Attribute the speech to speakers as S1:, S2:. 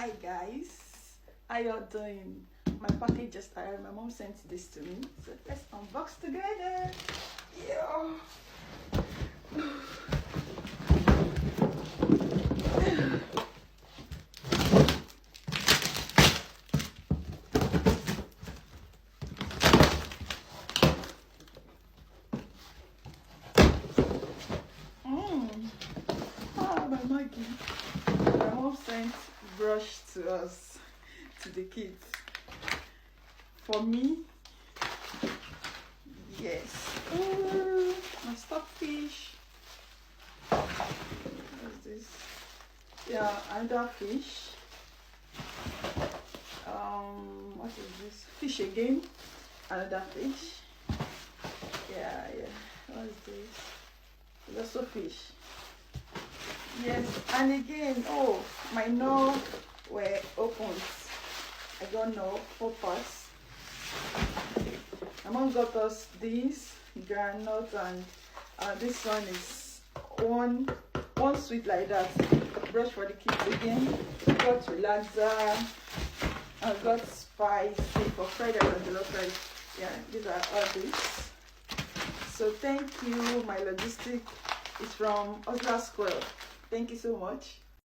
S1: Hi guys, how y'all doing? My package just arrived. My mom sent this to me, so let's unbox together. Yeah. My Maggie. My mom sent brush to us, to the kids. For me, yes. My stockfish. What's this? Yeah, another fish. What is this? Fish again. Another fish. Yeah. What's this? It's also fish. Yes, and again, my knob were opened. I don't know, 4 parts. My mom got us this granite, and this one is one sweet like that. Brush for the kids again. Got relaxer. I got spicy for fried rice and jollof rice. Yeah, these are all this. So thank you. My logistic is from Osla Square. Thank you so much.